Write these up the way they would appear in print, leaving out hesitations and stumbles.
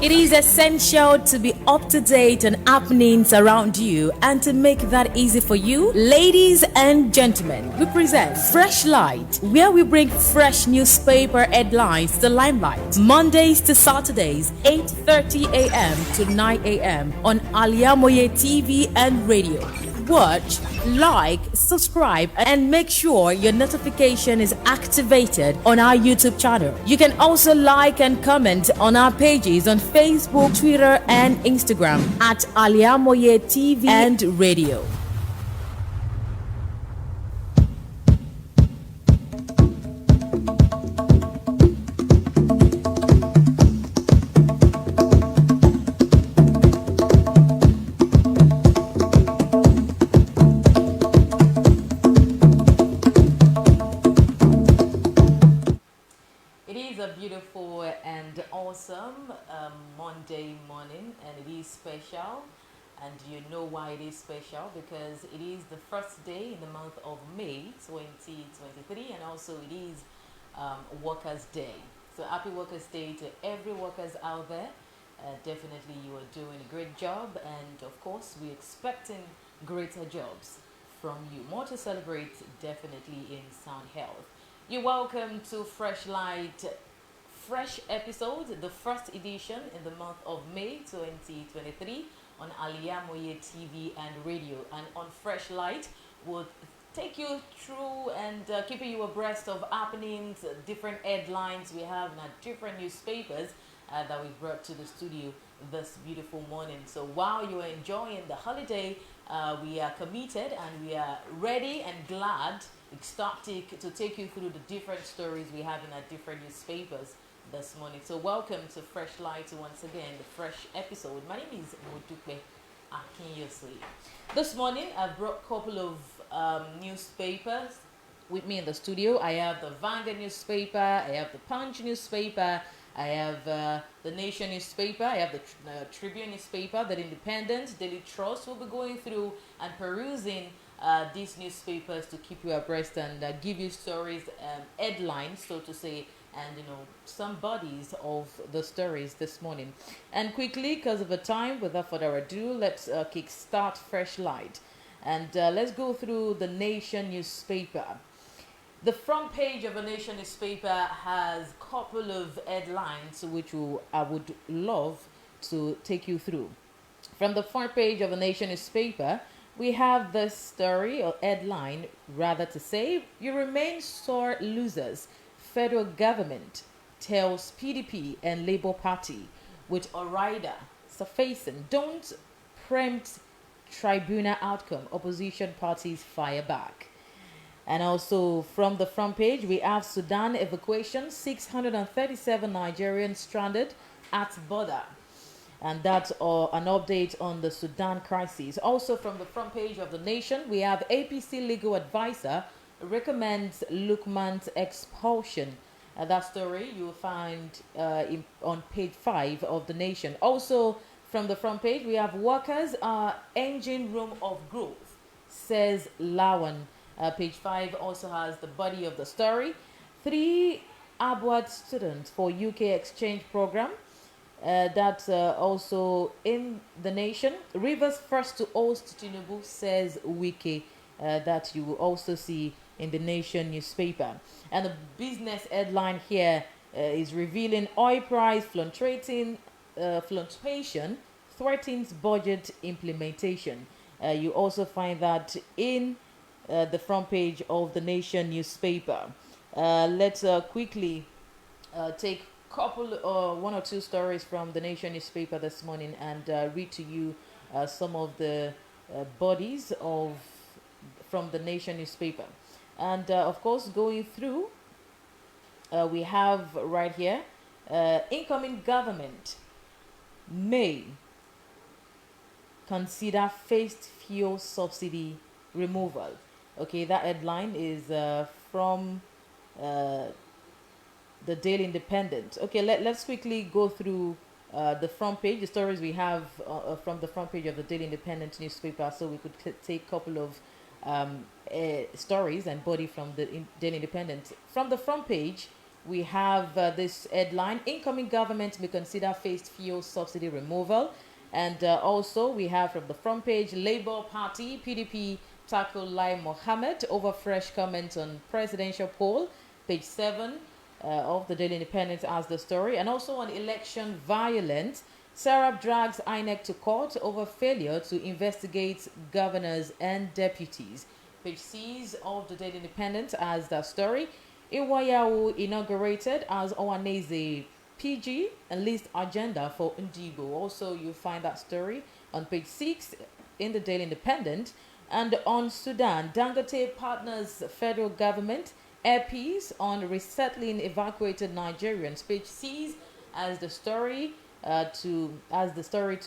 It is essential to be up to date on happenings around you, and to make that easy for you, ladies and gentlemen, we present Freshlight, where we bring fresh newspaper headlines to the limelight. Mondays to Saturdays, 8:30 a.m. to 9 a.m. on Al-IyamoyeTv and radio. Watch, like, subscribe, and make sure your notification is activated on our YouTube channel. You can also like and comment on our pages on Facebook, Twitter, and Instagram at Al-IyamoyeTv and radio. Beautiful and awesome Monday morning, and it is special. And you know why it is special? Because it is the first day in the month of May 2023, and also it is Workers' Day. So happy Workers' Day to every workers out there. Definitely you are doing a great job, and of course we're expecting greater jobs from you. More to celebrate, definitely, in sound health. You're welcome to Freshlight fresh episode, the first edition in the month of May 2023 on Al-IyamoyeTv and radio. And on Freshlight, we'll take you through and keeping you abreast of happenings, different headlines we have in our different newspapers that we brought to the studio this beautiful morning. So while you're enjoying the holiday, we are committed and we are ready and glad, ecstatic to take you through the different stories we have in our different newspapers this morning. So welcome to Freshlight once again, the fresh episode. My name is MODUPE AKINYOSOYE. This morning I've brought a couple of newspapers with me in the studio. I have the Vanguard newspaper, I have the Punch newspaper, I have the Nation newspaper, I have the Tribune newspaper, the Independent, Daily Trust. We'll be going through and perusing these newspapers to keep you abreast and give you stories, headlines, so to say, and some bodies of the stories this morning. And quickly, because of the time, without further ado, let's kickstart Freshlight, and let's go through the Nation newspaper. The front page of a Nation newspaper has a couple of headlines which I would love to take you through. From the front page of a Nation newspaper, we have this story, or headline rather to say, "You remain sore losers. Federal government tells PDP and Labour Party," with Orida surfacing. "Don't preempt tribunal outcome. Opposition parties fire back." And also from the front page, we have Sudan evacuation, 637 Nigerians stranded at border. And that's an update on the Sudan crisis. Also from the front page of the Nation, we have APC legal advisor recommends Lukman's expulsion. That story you will find on page 5 of the Nation. Also from the front page, we have workers are engine room of growth, says Lawan. Page 5 also has the body of the story. 3 Abwad students for UK exchange program. That's also in the Nation. Rivers first to host Tinubu, says Wike. That you will also see in the Nation newspaper. And the business headline here is revealing oil price fluctuation threatens budget implementation. You also find that in the front page of the Nation newspaper. Let's quickly take one or two stories from the Nation newspaper this morning and read to you some of the bodies from the Nation newspaper. And of course, going through, we have right here, incoming government may consider phased fuel subsidy removal. Okay, that headline is from the Daily Independent. Okay, let's quickly go through the front page, the stories we have from the front page of the Daily Independent newspaper, so we could take a couple of stories and body from the Daily Independent. From the front page, we have this headline: incoming government may consider phased fuel subsidy removal. And also we have from the front page, Labour Party, PDP tackle Lai Mohammed over fresh comments on presidential poll. Page 7 of the Daily Independent has the story. And also on election violence, Sarab drags INEC to court over failure to investigate governors and deputies. Page 6 of the Daily Independent has that story. Iwayawu inaugurated as Owaneze PG and list agenda for Ndigo. Also, you find that story on page 6 in the Daily Independent. And on Sudan, Dangote partners federal government air peace on resettling evacuated Nigerians. Page 6 as the story to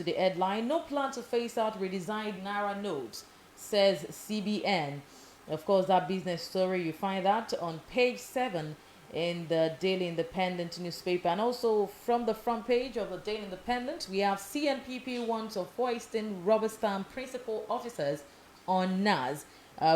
the headline: no plan to phase out redesigned Naira notes, says CBN. Of course, that business story, you find that on page 7 in the Daily Independent newspaper. And also from the front page of the Daily Independent, we have CNPP wants of foisting rubber stamp principal officers on NAS,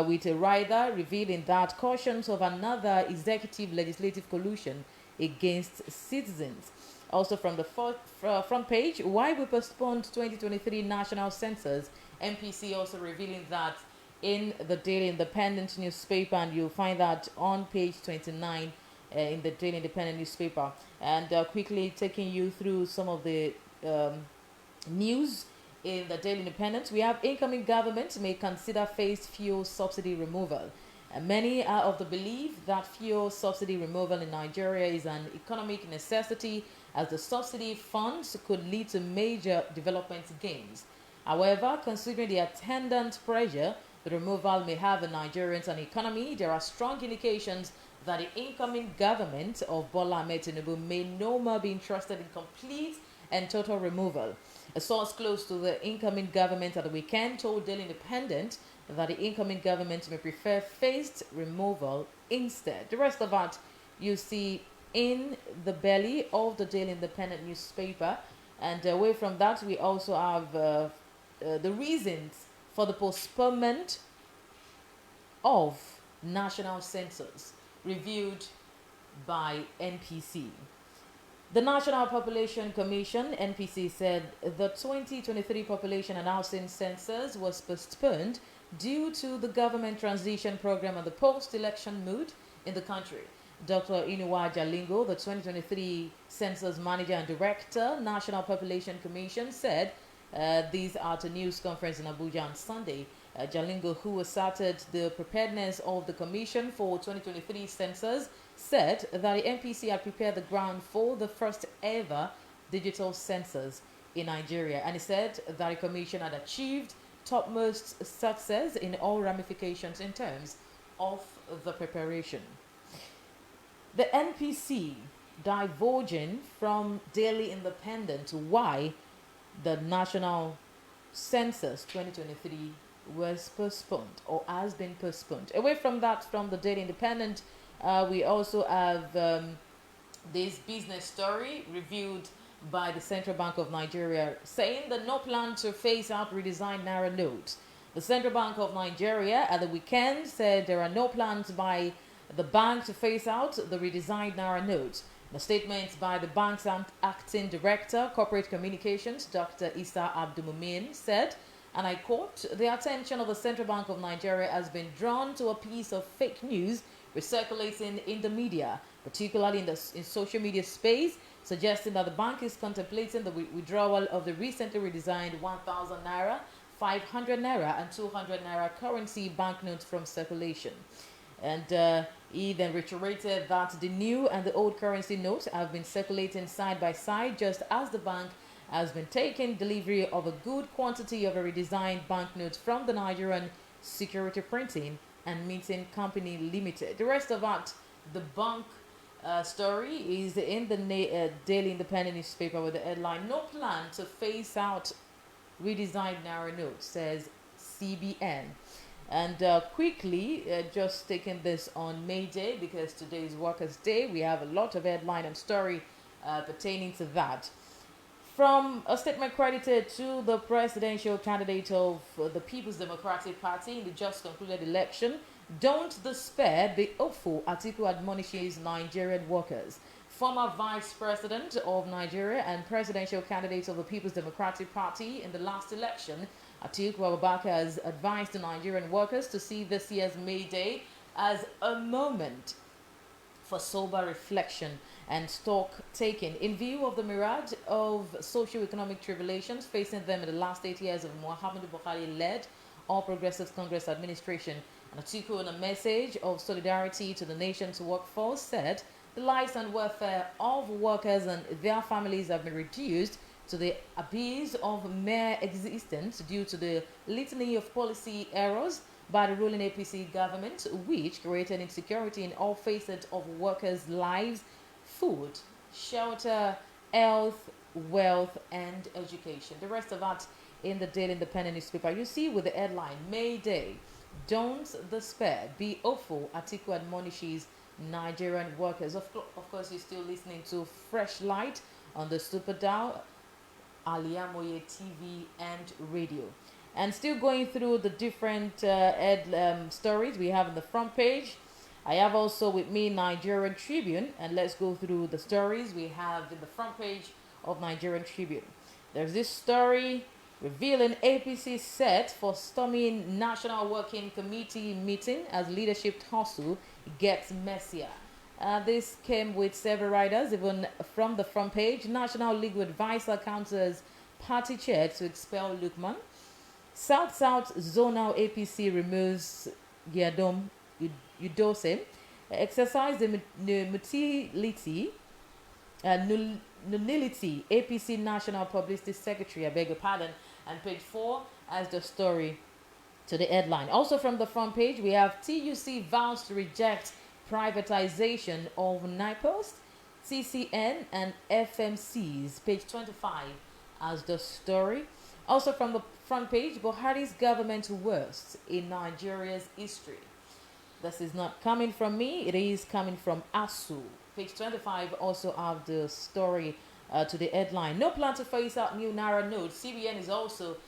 with a rider revealing that cautions of another executive legislative collusion against citizens. Also from the front page, why we postponed 2023 national census, MPC also revealing that in the Daily Independent newspaper, and you'll find that on page 29 in the Daily Independent newspaper. And quickly taking you through some of the news in the Daily Independent, we have incoming government may consider phased fuel subsidy removal. And many are of the belief that fuel subsidy removal in Nigeria is an economic necessity, as the subsidy funds could lead to major development gains. However, considering the attendant pressure the removal may have on Nigerians and economy, there are strong indications that the incoming government of Bola Ahmed Tinubu may no more be interested in complete and total removal. A source close to the incoming government at the weekend told Daily Independent that the incoming government may prefer phased removal instead. The rest of that you see in the belly of the Daily Independent newspaper. And away from that, we also have the reasons for the postponement of national census, reviewed by NPC. The National Population Commission, NPC, said the 2023 population and housing census was postponed due to the government transition program and the post-election mood in the country. Dr. Inuwa Jalingo, the 2023 Census Manager and Director, National Population Commission, said these at a news conference in Abuja on Sunday. Jalingo, who asserted the preparedness of the Commission for 2023 census, said that the NPC had prepared the ground for the first ever digital census in Nigeria. And he said that the Commission had achieved topmost success in all ramifications in terms of the preparation. The NPC diverging from Daily Independent why the National Census 2023 was postponed or has been postponed. Away from that, from the Daily Independent, we also have this business story reviewed by the Central Bank of Nigeria, saying that no plan to phase out redesigned Naira notes. The Central Bank of Nigeria at the weekend said there are no plans by the bank to phase out the redesigned Naira notes. The statement by the bank's acting director, corporate communications, Dr. Issa Abdulmumin, said, and I quote, "The attention of the Central Bank of Nigeria has been drawn to a piece of fake news circulating in the media, particularly in social media space, suggesting that the bank is contemplating the withdrawal of the recently redesigned 1,000 Naira, 500 Naira and 200 Naira currency banknotes from circulation." And he then reiterated that the new and the old currency notes have been circulating side by side, just as the bank has been taking delivery of a good quantity of a redesigned banknotes from the Nigerian Security Printing and Minting Company Limited. The rest of that, the bank story, is in the Daily Independent newspaper with the headline, "No plan to phase out redesigned Naira notes," says CBN. And quickly, just taking this on May Day, because today is Workers' Day, we have a lot of headline and story pertaining to that. From a statement credited to the presidential candidate of the People's Democratic Party in the just concluded election, Don't despair, be hopeful, Atiku admonishes Nigerian workers. Former Vice President of Nigeria and presidential candidate of the People's Democratic Party in the last election, Atiku Abubakar, has advised the Nigerian workers to see this year's May Day as a moment for sober reflection and stock taking in view of the myriad of socio-economic tribulations facing them in the last 8 years of Muhammadu Buhari-led All Progressives Congress administration. And Atiku, in a message of solidarity to the nation's workforce, said the lives and welfare of workers and their families have been reduced to the abyss of mere existence due to the litany of policy errors by the ruling APC government, which created insecurity in all facets of workers' lives: food, shelter, health, wealth, and education. The rest of that in the Daily Independent newspaper. You see with the headline, May Day, don't despair, be hopeful, Atiku admonishes Nigerian workers. Of course, you're still listening to Freshlight on the Super Dial, Al-IyamoyeTv, and radio. And still going through the different stories we have on the front page. I have also with me Nigerian Tribune, and let's go through the stories we have in the front page of Nigerian Tribune. There's this story revealing APC set for storming National Working Committee meeting as leadership tussle gets messier. This came with several riders, even from the front page. National Legal Advisor counters party chair to expel Lukman. South-South Zonal APC removes Giadom Udose. Exercise the nullity. APC National Publicity Secretary, I beg your pardon. And page 4 as the story to the headline. Also from the front page, we have TUC vows to reject privatization of NIPOST, TCN, and FMCs. Page 25 as the story. Also from the front page, Buhari's government worst in Nigeria's history. This is not coming from me, it is coming from ASU. Page 25 also have the story to the headline. No plan to phase out new Naira note. CBN is also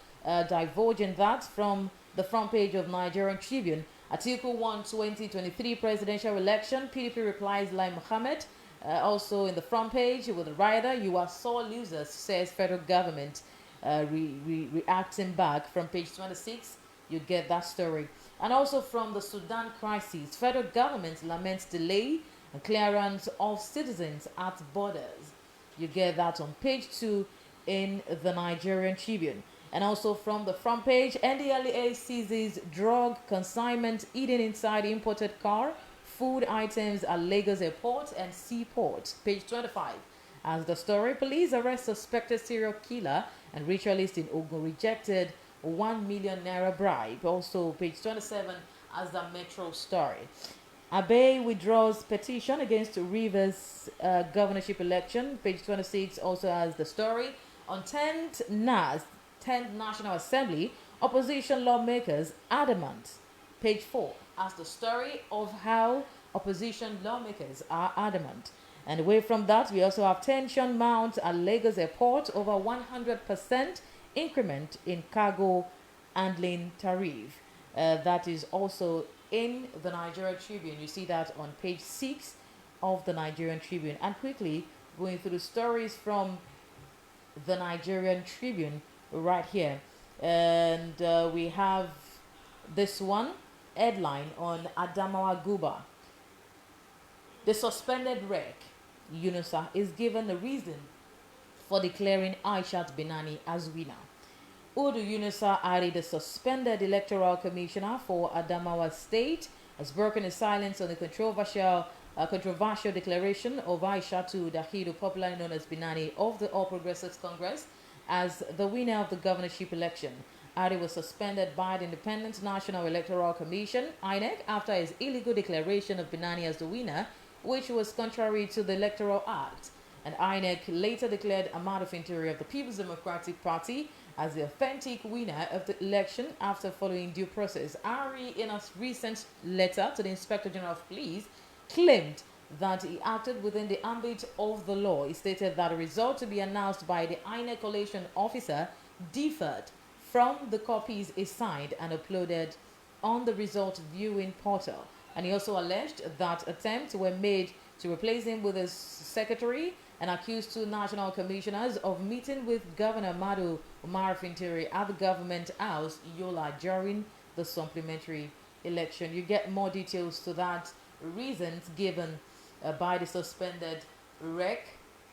divulging that from the front page of Nigerian Tribune. Atiku won 2023 presidential election. PDP replies Lai Mohammed. Also in the front page with the rider, you are sore losers, says federal government. Reacting back from page 26, you get that story. And also from the Sudan crisis, federal government laments delay and clearance of citizens at borders. You get that on page 2 in the Nigerian Tribune. And also from the front page, NDLEA seizes drug consignment hidden inside imported car, food items at Lagos Airport and Seaport. Page 25. As the story, police arrest suspected serial killer and ritualist in Ogun rejected 1 million naira bribe. Also page 27 as the Metro story. Abe withdraws petition against Rivers governorship election. Page 26 also has the story. On 10th National Assembly, opposition lawmakers adamant. Page 4 has the story of how opposition lawmakers are adamant. And away from that, we also have tension mount at Lagos Airport over 100% increment in cargo handling tariff. That is also in the Nigerian Tribune. You see that on page 6 of the Nigerian Tribune. And quickly going through stories from the Nigerian Tribune right here. And we have this one headline on Adamawa Guba. The suspended rec, UNOSA, is given a reason for declaring Aishat Binani as winner. Udu Yunusa Ali, the suspended electoral commissioner for Adamawa State, has broken his silence on the controversial declaration of Aishatu Dahidu, popularly known as Binani, of the All Progressives Congress as the winner of the governorship election. Ali was suspended by the Independent National Electoral Commission, INEC, after his illegal declaration of Binani as the winner, which was contrary to the Electoral Act. And INEC later declared Ahmad Interior of the People's Democratic Party as the authentic winner of the election after following due process. Ari, in a recent letter to the Inspector General of Police, claimed that he acted within the ambit of the law. He stated that the result to be announced by the INEC collation officer differed from the copies he signed and uploaded on the result viewing portal. And he also alleged that attempts were made to replace him with his secretary and accused two national commissioners of meeting with Governor Madu Umar Fintiri at the government house, Yola, during the supplementary election. You get more details to that, reasons given by the suspended rec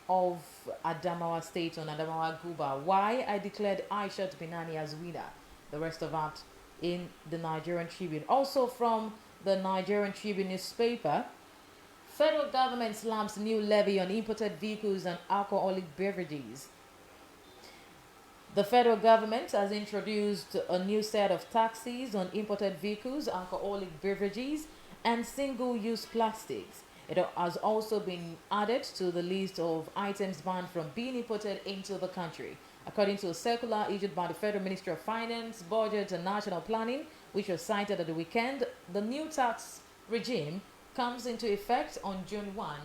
of Adamawa State on Adamawa Guba. Why I declared Aishat Binani as winner. The rest of that in the Nigerian Tribune. Also from the Nigerian Tribune newspaper, federal government slams new levy on imported vehicles and alcoholic beverages. The federal government has introduced a new set of taxes on imported vehicles, alcoholic beverages, and single-use plastics. It has also been added to the list of items banned from being imported into the country. According to a circular issued by the Federal Ministry of Finance, Budget and National Planning, which was cited at the weekend, the new tax regime comes into effect on June 1,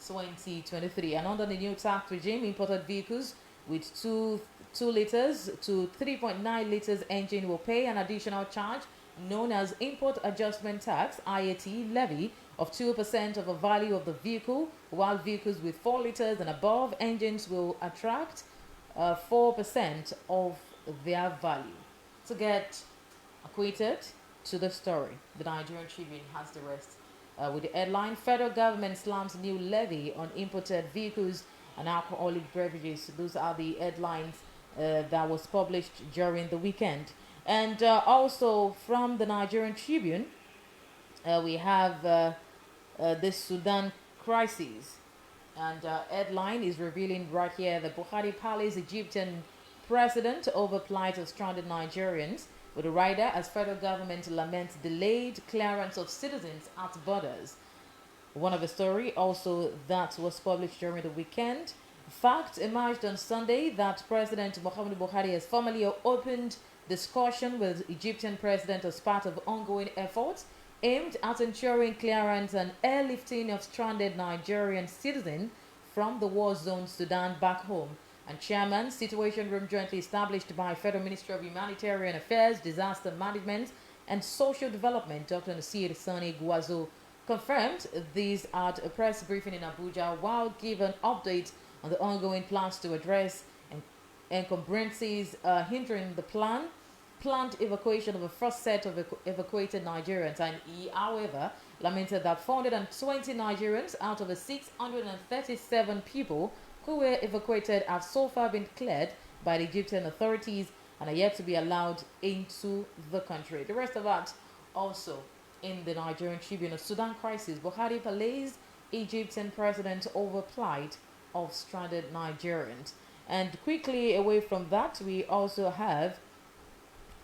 2023. And under the new tax regime, imported vehicles with 2 liters to 3.9 liters engine will pay an additional charge known as Import Adjustment Tax (IAT) levy of 2% of the value of the vehicle, while vehicles with 4 liters and above engines will attract 4% of their value. To get acquainted to the story, the Nigerian Tribune has the rest with the headline: Federal government slams new levy on imported vehicles and alcoholic beverages. Those are the headlines that was published during the weekend. And also from the Nigerian Tribune, we have this Sudan crisis. And headline is revealing right here: the Buhari Palace Egyptian president over plight of stranded Nigerians, with a rider as federal government laments delayed clearance of citizens at borders. One of the story also that was published during the weekend. Fact emerged on Sunday that President Muhammadu Buhari has formally opened discussion with Egyptian president as part of ongoing efforts aimed at ensuring clearance and airlifting of stranded Nigerian citizens from the war zone Sudan back home. And Chairman, Situation Room jointly established by Federal Ministry of Humanitarian Affairs, Disaster Management and Social Development, Dr. Nasir Sani Guazo, confirmed this at a press briefing in Abuja while giving updates on the ongoing plans to address encumbrances hindering the planned evacuation of the first set of evacuated Nigerians. And he, however, lamented that 420 Nigerians out of the 637 people who were evacuated have so far been cleared by the Egyptian authorities and are yet to be allowed into the country. The rest of that also in the Nigerian Tribune. A Sudan crisis: Buhari Palace Egyptian president over plight of stranded Nigerians. And quickly away from that, we also have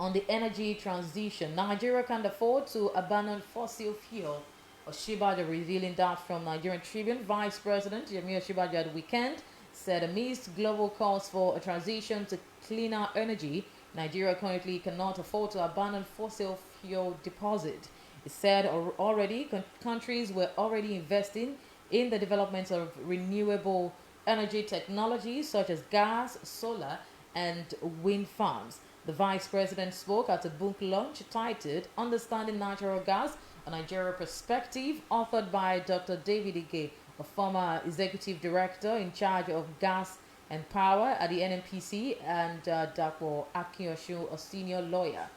on the energy transition: Nigeria can't afford to abandon fossil fuel. Oshibaja revealing that from Nigerian Tribune. Vice President Yemi Oshibaja at the weekend said amidst global calls for a transition to cleaner energy, Nigeria currently cannot afford to abandon fossil fuel deposit. He said already countries were already investing in the development of renewable energy technologies such as gas, solar, and wind farms. The Vice President spoke at a book launch titled Understanding Natural Gas, a Nigeria Perspective, authored by Dr. David Ige, a former executive director in charge of gas and power at the NNPC, and Dr. AKINYOSOYE, a senior lawyer.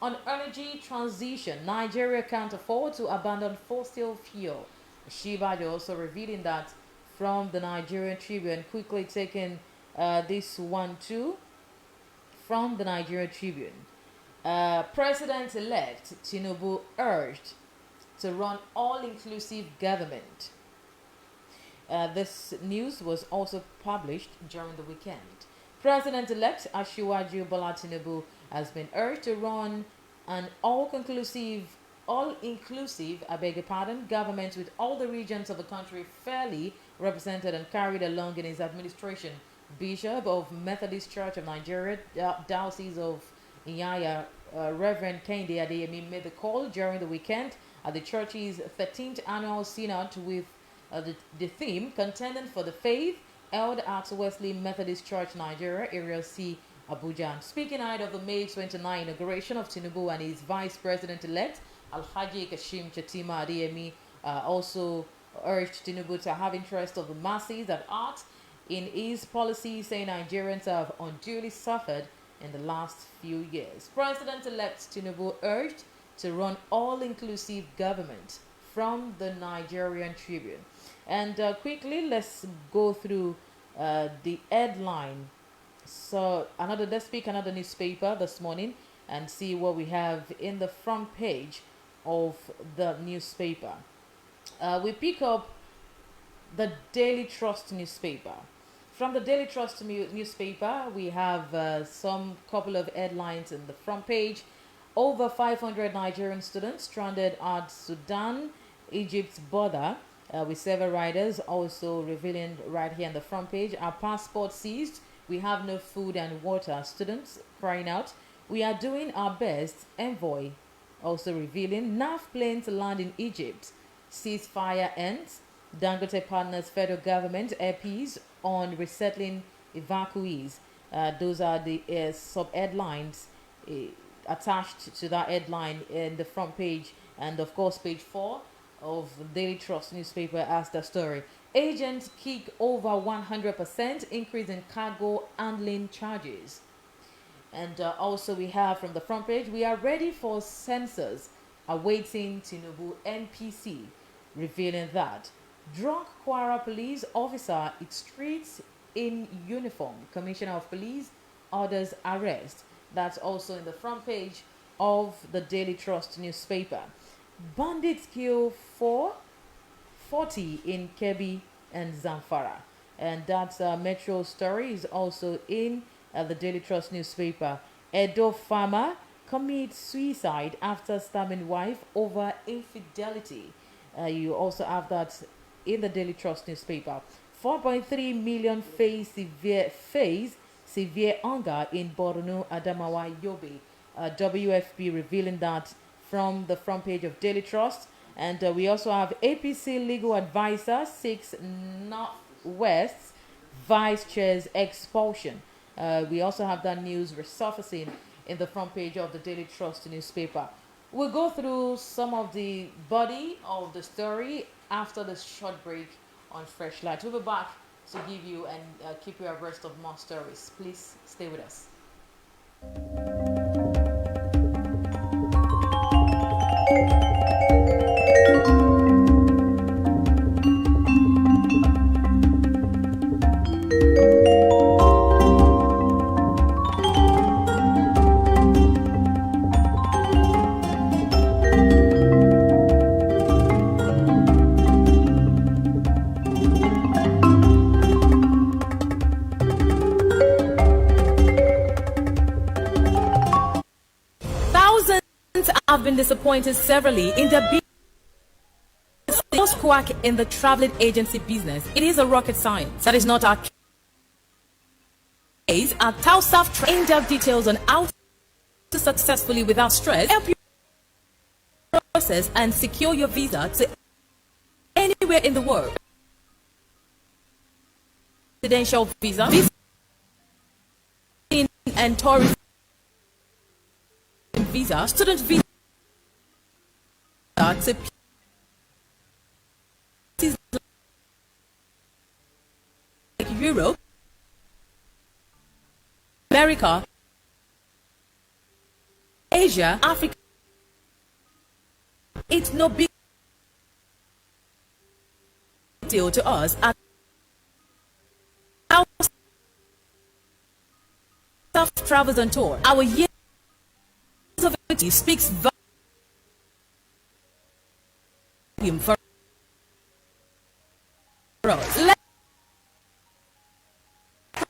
On energy transition, Nigeria can't afford to abandon fossil fuel. Shibajo also revealing that from the Nigerian Tribune. Quickly taking this one too from the Nigerian Tribune. President-elect Tinubu urged to run all-inclusive government. This news was also published during the weekend. President-elect Asiwaju Bola Tinubu has been urged to run an all-inclusive, government with all the regions of the country fairly represented and carried along in his administration. Bishop of Methodist Church of Nigeria, Diocese of Iyaya, Reverend Kehinde Adeyemi made the call during the weekend at the church's 13th annual synod with the theme Contending for the Faith, held at Wesley Methodist Church, Nigeria, Area C, Abuja. And speaking ahead of the May 29 inauguration of Tinubu and his Vice President-elect, Alhaji Kashim Chatima Adeyemi, also urged Tinubu to have interest of the masses at heart in his policy, saying Nigerians have unduly suffered in the last few years. President-elect Tinubu urged to run all-inclusive government from the Nigerian Tribune. And quickly, let's go through the headline. So let's pick another newspaper this morning and see what we have in the front page of the newspaper. We pick up the Daily Trust newspaper. From the Daily Trust newspaper, we have some couple of headlines in the front page. Over 500 Nigerian students stranded at Sudan, Egypt's border, with several riders, also revealing right here on the front page. Our passports seized. We have no food and water. Students crying out. We are doing our best. Envoy also revealing. NAF planes land in Egypt. Ceasefire ends. Dangote partners federal government appeals on resettling evacuees. Those are the sub-headlines attached to that headline in the front page. And of course, page 4 of the Daily Trust newspaper has the story. Agents kick over 100% increase in cargo handling charges. And also we have from the front page, we are ready for censors awaiting Tinubu NPC, revealing that. Drunk Kwara police officer it streets in uniform. Commissioner of police orders arrest. That's also in the front page of the Daily Trust newspaper. Bandits kill 40 in Kebbi and Zamfara. And that metro story is also in the Daily Trust newspaper. Edo farmer commits suicide after stabbing wife over infidelity. You also have that in the Daily Trust newspaper. 4.3 million face severe hunger in Borno, Adamawa, Yobe. WFP revealing that from the front page of Daily Trust. And we also have APC legal advisor seeks Northwest vice chair's expulsion. We also have that news resurfacing in the front page of the Daily Trust newspaper. We'll go through some of the body of the story after this short break on Freshlight. We'll be back to give you and keep you abreast of more stories. Please stay with us. Have been disappointed severally in their most quack in the traveling agency business. It is a rocket science. That is not our case. Our TAUSAF in-depth details on how to successfully, without stress, help you process and secure your visa to anywhere in the world. Residential visa, and tourist visa, student visa to like Europe, America, Asia, Africa. It's no big deal to us. Our staff travels on tour. Our years of activity speaks volume for us. Let's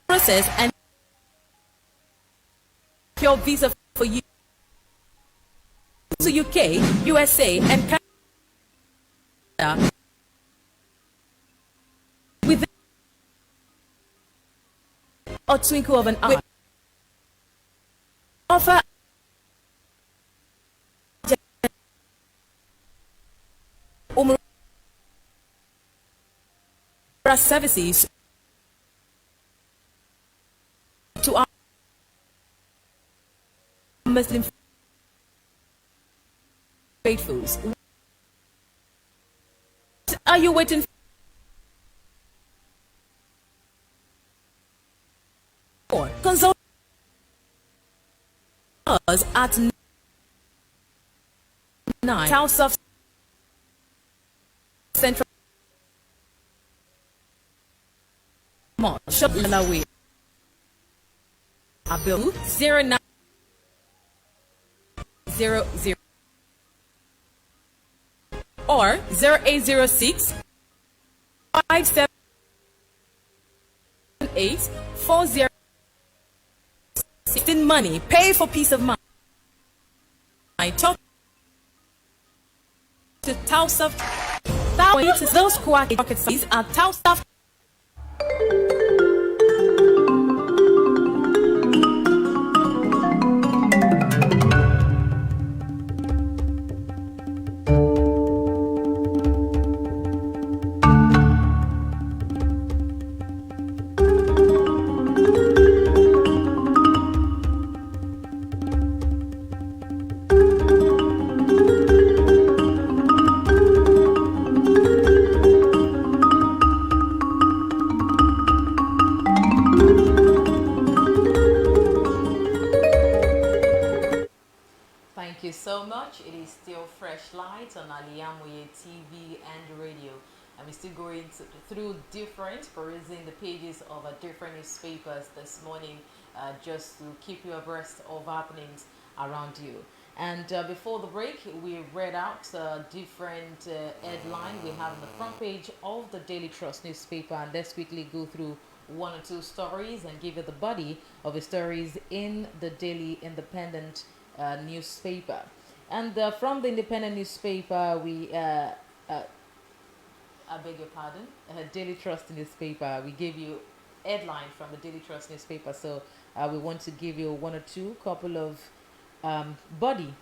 process and your visa for you to UK, USA, and Canada within a twinkle of an eye. Offer services to our Muslim faithfuls. What are you waiting for? Consult us at 9 South of Central Mall, Shop Lalawi. Abill 0900 or 0806 578 40. In money, pay for peace of mind. I talk to Tausaf. Those quacky pocket size are Tausaf. Thank you so much. It is still Freshlight on Al-IyamoyeTv and radio. And we're still going through perusing the pages of different newspapers this morning just to keep you abreast of happenings around you. And before the break, we read out different headline we have on the front page of the Daily Trust newspaper. And let's quickly go through one or two stories and give you the body of the stories in the Daily Independent newspaper. And from the Independent newspaper, we I beg your pardon, Daily Trust newspaper, we gave you headline from the Daily Trust newspaper, so we want to give you one or two couple of body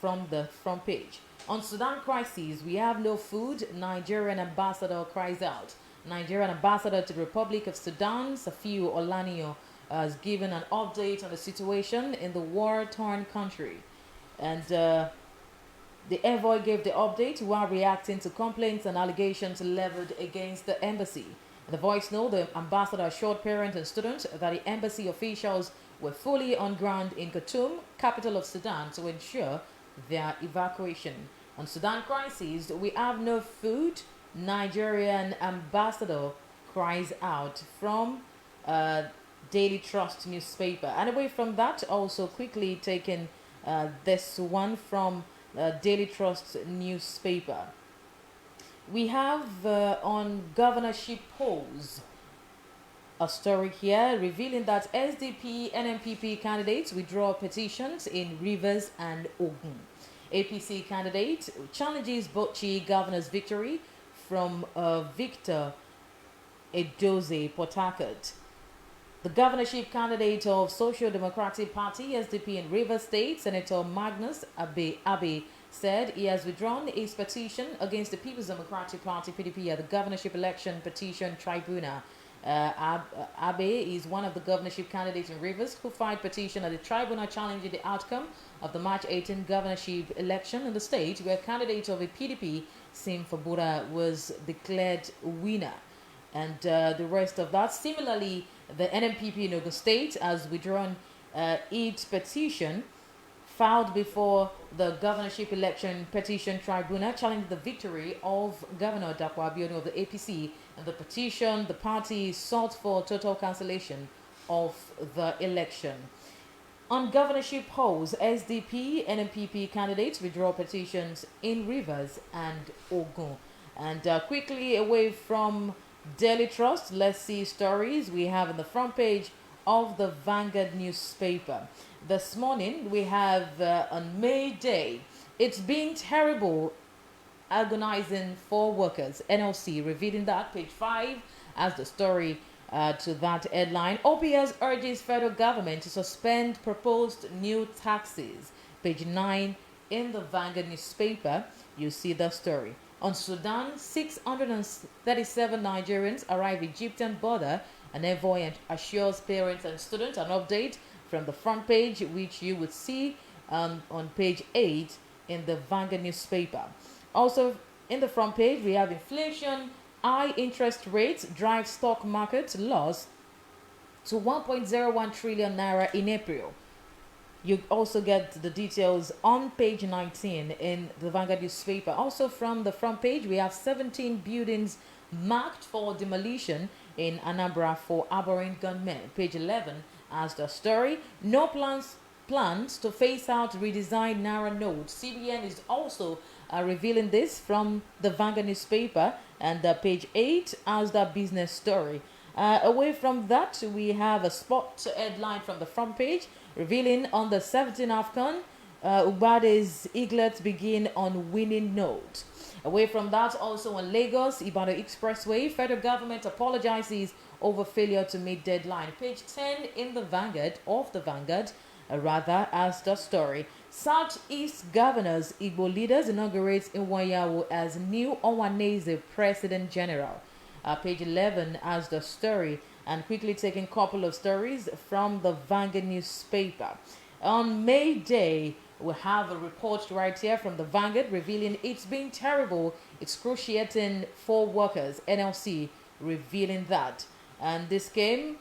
from the front page. On Sudan crisis, we have no food, Nigerian ambassador cries out. Nigerian ambassador to the Republic of Sudan, Safiu Olanio, has given an update on the situation in the war-torn country. And the envoy gave the update while reacting to complaints and allegations leveled against the embassy. In the voice note, the ambassador assured parents and students that the embassy officials were fully on ground in Khartoum, capital of Sudan, to ensure their evacuation. On Sudan crisis, we have no food, Nigerian ambassador cries out from Daily Trust newspaper. And away from that, also quickly taking this one from Daily Trust newspaper. We have on governorship polls a story here revealing that SDP NMPP candidates withdraw petitions in Rivers and Ogun. APC candidate challenges Bauchi governor's victory from Victor Edoze Port Harcourt. The governorship candidate of Social Democratic Party SDP in Rivers State, Senator Magnus Abe, said he has withdrawn his petition against the People's Democratic Party PDP at the governorship election petition tribunal. Abe is one of the governorship candidates in Rivers who filed petition at the tribunal challenging the outcome of the March 18 governorship election in the state, where candidate of the PDP, Sim Fabura, was declared winner. And the rest of that. Similarly, the NMPP in Ogun State has withdrawn its petition filed before the governorship election petition tribunal challenging the victory of Governor Dapo Abiodun of the APC. And the petition, the party sought for total cancellation of the election. On governorship polls, SDP, NMPP candidates withdraw petitions in Rivers and Ogun. And quickly away from Daily Trust, let's see stories we have on the front page of the Vanguard newspaper. This morning we have on May Day, it's been terrible, agonizing for workers. NLC revealing that, page 5 as the story to that headline. OPS urges federal government to suspend proposed new taxes. Page 9 in the Vanguard newspaper, you see the story. On Sudan, 637 Nigerians arrive Egyptian border. An envoy assures parents and students an update from the front page, which you would see on page 8 in the Vanguard newspaper. Also, in the front page, we have inflation, high interest rates drive stock market loss to 1.01 trillion naira in April. You also get the details on page 19 in the Vanguard newspaper. Also from the front page, we have 17 buildings marked for demolition in Anambra for abhorrent gunmen. Page 11 has the story. No plans to phase out redesigned Naira notes. CBN is also revealing this from the Vanguard newspaper, and page 8 has the business story. Away from that, we have a spot headline from the front page revealing on the 17th AFCON, Ubade's eaglets begin on winning note. Away from that, also on Lagos, Ibadan Expressway, federal government apologizes over failure to meet deadline. Page 10 in the Vanguard, as the story. Southeast governors, Igbo leaders inaugurate Iwayawu as new Owaneze President General. Page 11 as the story, and quickly taking a couple of stories from the Vanguard newspaper. On May Day, we have a report right here from the Vanguard revealing it's been terrible, excruciating for workers. NLC revealing that. And this came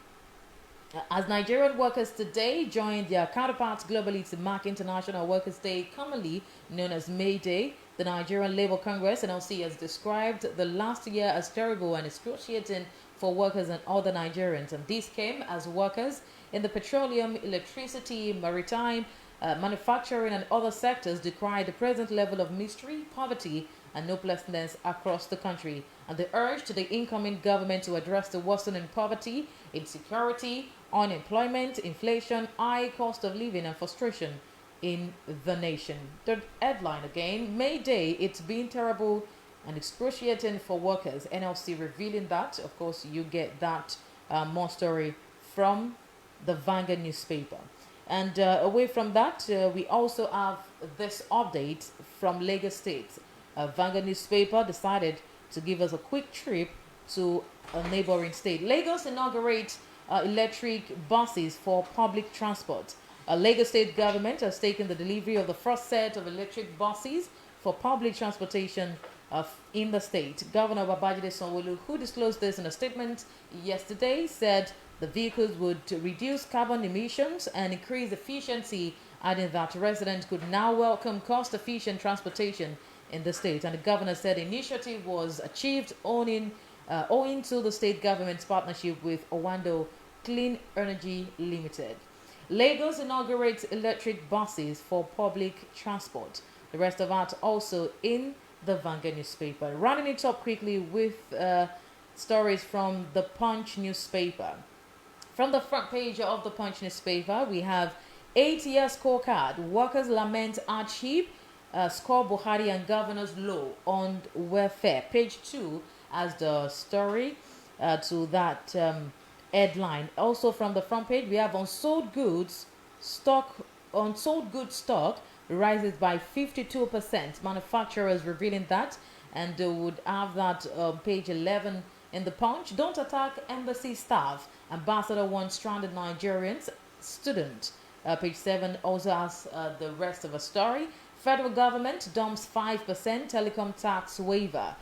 as Nigerian workers today joined their counterparts globally to mark International Workers' Day, commonly known as May Day. The Nigerian Labour Congress, NLC, has described the last year as terrible and excruciating for workers and other Nigerians. And this came as workers in the petroleum, electricity, maritime, manufacturing and other sectors decried the present level of misery, poverty and hopelessness across the country, and they urged the incoming government to address the worsening poverty, insecurity, unemployment, inflation, high cost of living and frustration in the nation. The headline again, May Day, it's been terrible and excruciating for workers. NLC revealing that. Of course, you get that more story from the Vanguard newspaper. And away from that, we also have this update from Lagos State. Vanguard newspaper decided to give us a quick trip to a neighboring state. Lagos inaugurates electric buses for public transport. Lagos State government has taken the delivery of the first set of electric buses for public transportation in the state. Governor Babajide Sanwo-Olu, who disclosed this in a statement yesterday, said the vehicles would reduce carbon emissions and increase efficiency, adding that residents could now welcome cost-efficient transportation in the state. And the governor said the initiative was achieved owing to the state government's partnership with Owando Clean Energy Limited. Lagos inaugurates electric buses for public transport. The rest of that also in the Vanguard newspaper. Running it up quickly with stories from the Punch newspaper. From the front page of the Punch newspaper, we have 8-year scorecard. Workers lament hardship. Score Buhari and governor's law on welfare. Page 2 as the story to that headline. Also from the front page, we have unsold goods stock rises by 52%. Manufacturers revealing that, and they would have that page 11 in the Punch. Don't attack embassy staff. Ambassador wants stranded Nigerians. Student. Page 7 also has the rest of a story. Federal government dumps 5% telecom tax waiver.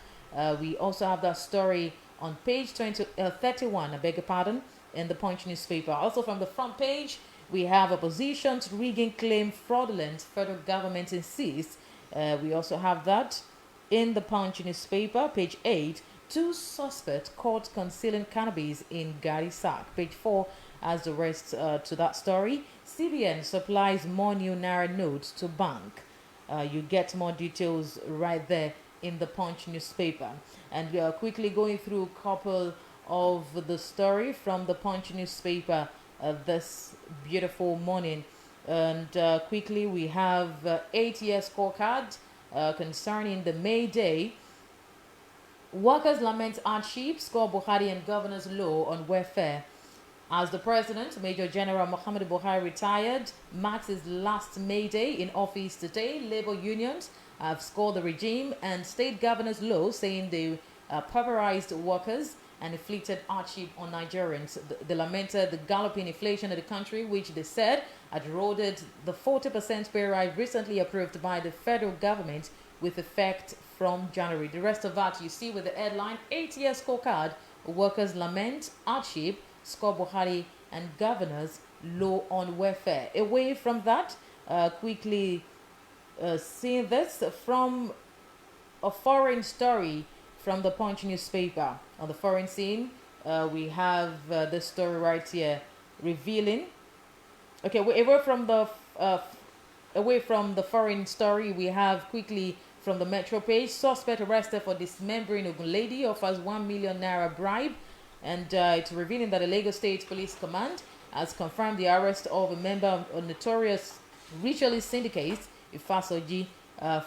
We also have that story on page 31, I beg your pardon, in the Punch newspaper. Also from the front page, we have opposition's rigging claim fraudulent. Federal government insists. We also have that in the Punch newspaper, page 8. 2 suspects caught concealing cannabis in Gari sack. Page 4 has the rest to that story. CBN supplies more new Naira notes to bank. You get more details right there in the Punch newspaper. And we are quickly going through a couple of the story from the Punch newspaper this beautiful morning. And quickly we have 8-year scorecard concerning the May Day. Workers lament hardship, score Buhari and governor's law on welfare. As the President, Major General Muhammadu Buhari, retired, marks his last May Day in office today. Labor unions have scored the regime and state governor's law, saying they pauperized workers and inflicted hardship on Nigerians. They lamented the galloping inflation in the country, which they said had eroded the 40% pay rise recently approved by the federal government with effect from January. The rest of that you see with the headline, 8-year scorecard, workers lament hardship, score Buhari and governors low on welfare. Away from that, quickly seeing this from a foreign story from the Punch newspaper. On the foreign scene, we have this story right here revealing. Okay, away from the foreign story, we have quickly from the Metro page, suspect arrested for dismembering Ogun lady, offers 1 million naira bribe, and it's revealing that the Lagos State Police Command has confirmed the arrest of a member of a notorious ritualist syndicate, Ifasoji,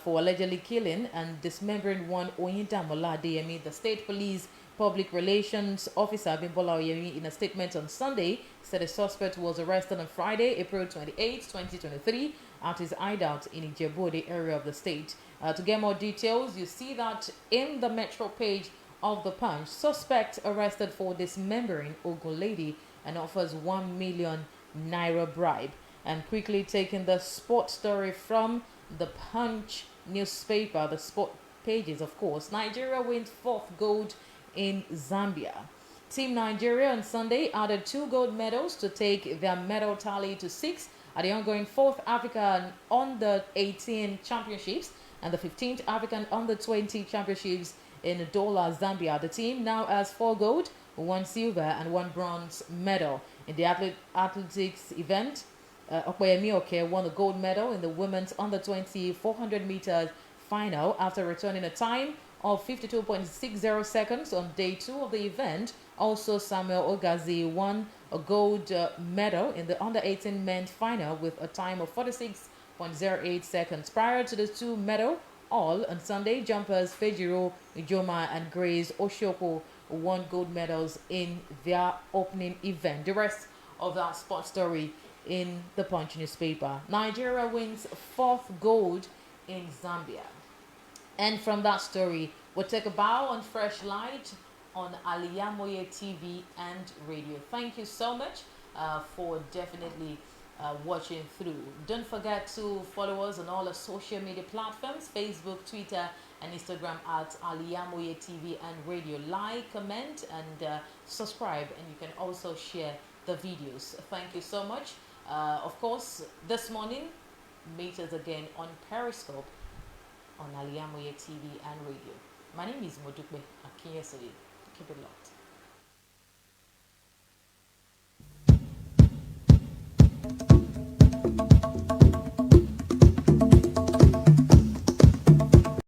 for allegedly killing and dismembering one Oyindamola Adeyemi. The State Police Public Relations Officer Bimbola Oyemi, in a statement on Sunday, said the suspect was arrested on Friday, April 28, 2023, at his hideout in Ijebu area of the state. To get more details, you see that in the Metro page of the Punch, suspect arrested for dismembering Ogun lady and offers 1 million naira bribe. And quickly taking the sport story from the Punch newspaper, the sport pages, of course. Nigeria wins 4th gold in Zambia. Team Nigeria on Sunday added 2 gold medals to take their medal tally to 6 at the ongoing 4th African Under-18 Championships and the 15th African Under-20 Championships in Douala, Zambia. The team now has 4 gold, 1 silver and 1 bronze medal. In the athletics event, Okoyemi Oke won the gold medal in the women's under-20 400 meters final after returning a time of 52.60 seconds on day 2 of the event. Also, Samuel Ogazi won a gold medal in the under-18 men's final with a time of 46.08 seconds. Prior to the 2 medal all on Sunday, jumpers Fejiro Ijoma and Grace Oshoko won gold medals in their opening event. The rest of that sports story in the Punch newspaper. Nigeria wins 4th gold in Zambia. And from that story, we'll take a bow on Freshlight on Al-IyamoyeTv and radio. Thank you so much for definitely watching through. Don't forget to follow us on all the social media platforms, Facebook, Twitter, and Instagram at Al-IyamoyeTv and radio. Like, comment, and subscribe, and you can also share the videos. Thank you so much. Of course, this morning, meet us again on Periscope on Al-IyamoyeTv and radio. My name is MODUPE. AKINYOSOYE. Keep it locked.